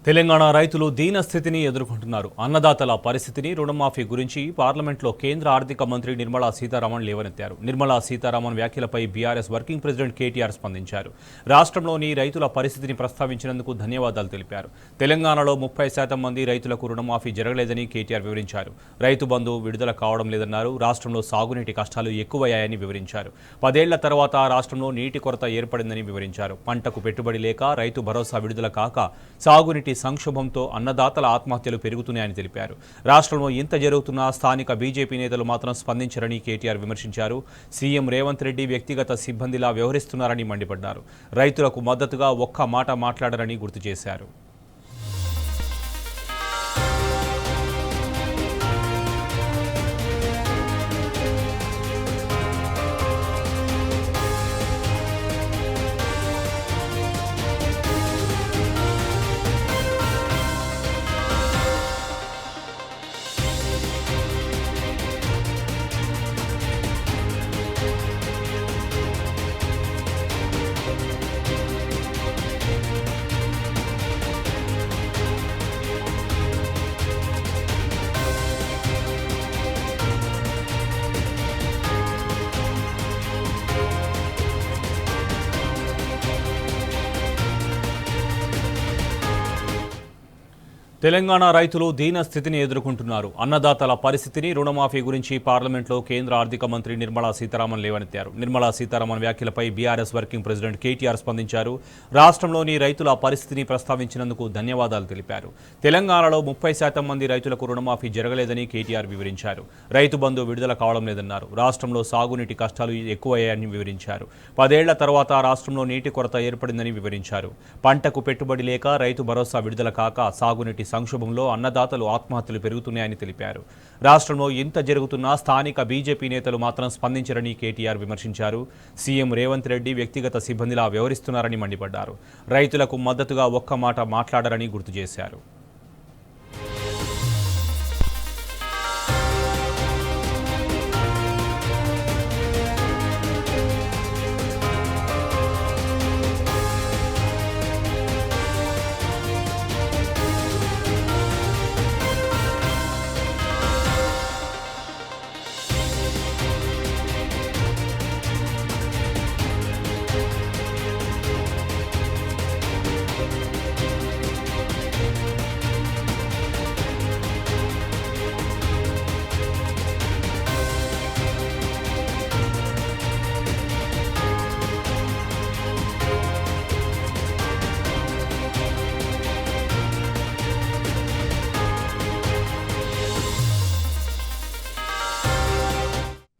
తెలంగాణ రైతులు దీన స్థితిని ఎదుర్కొంటున్నారు. అన్నదాతల పరిస్థితిని, రుణమాఫీ గురించి పార్లమెంట్లో కేంద్ర ఆర్థిక మంత్రి నిర్మలా సీతారామన్ లేవనెత్తారు. నిర్మలా సీతారామన్ వ్యాఖ్యలపై బీఆర్ఎస్ వర్కింగ్ ప్రెసిడెంట్ కేటీఆర్ స్పందించారు. రాష్ట్రంలోని రైతుల పరిస్థితిని ప్రస్తావించినందుకు ధన్యవాదాలు తెలిపారు. తెలంగాణలో 30% మంది రైతులకు రుణమాఫీ జరగలేదని కేటీఆర్ వివరించారు. రైతు బంధు విడుదల కావడం లేదన్నారు. రాష్ట్రంలో సాగునీటి కష్టాలు ఎక్కువయ్యాయని వివరించారు. 10 ఏళ్ల తర్వాత రాష్ట్రంలో నీటి కొరత ఏర్పడిందని వివరించారు. పంటకు పెట్టుబడి లేక, రైతు భరోసా విడుదల కాక సాగునీటి సంక్షోభంతో అన్నదాతల ఆత్మహత్యలు పెరుగుతున్నాయని తెలిపారు. రాష్ట్రంలో ఇంత జరుగుతున్నా స్థానిక బీజేపీ నేతలు మాత్రం స్పందించరని కేటీఆర్ విమర్శించారు. సీఎం రేవంత్ రెడ్డి వ్యక్తిగత సిబ్బందిలా వ్యవహరిస్తున్నారని మండిపడ్డారు. రైతులకు మద్దతుగా ఒక్క మాట మాట్లాడరని గుర్తు చేశారు. తెలంగాణ రైతులు దీన స్థితిని ఎదుర్కొంటున్నారు. అన్నదాతల పరిస్థితిని, రుణమాఫీ గురించి పార్లమెంట్లో కేంద్ర ఆర్థిక మంత్రి నిర్మలా సీతారామన్ లేవనెత్తారు. నిర్మలా సీతారామన్ వ్యాఖ్యలపై బీఆర్ఎస్ వర్కింగ్ ప్రెసిడెంట్ కేటీఆర్ స్పందించారు. రాష్ట్రంలోని రైతుల పరిస్థితిని ప్రస్తావించినందుకు ధన్యవాదాలు తెలిపారు. తెలంగాణలో 30% మంది రైతులకు రుణమాఫీ జరగలేదని కేటీఆర్ వివరించారు. రైతు బంధు విడుదల కావడం లేదన్నారు. రాష్ట్రంలో సాగునీటి కష్టాలు ఎక్కువయ్యాయని వివరించారు. 10 ఏళ్ల తర్వాత రాష్ట్రంలో నీటి కొరత ఏర్పడిందని వివరించారు. పంటకు పెట్టుబడి లేక, రైతు భరోసా విడుదల కాక సాగునీటి సంక్షోభంలో అన్నదాతలు ఆత్మహత్యలు పెరుగుతున్నాయని తెలిపారు. రాష్ట్రంలో ఇంత జరుగుతున్నా స్థానిక బీజేపీ నేతలు మాత్రం స్పందించరని కేటీఆర్ విమర్శించారు. సీఎం రేవంత్ రెడ్డి వ్యక్తిగత సిబ్బందిలా వ్యవహరిస్తున్నారని మండిపడ్డారు. రైతులకు మద్దతుగా ఒక్క మాట మాట్లాడరని గుర్తు చేశారు.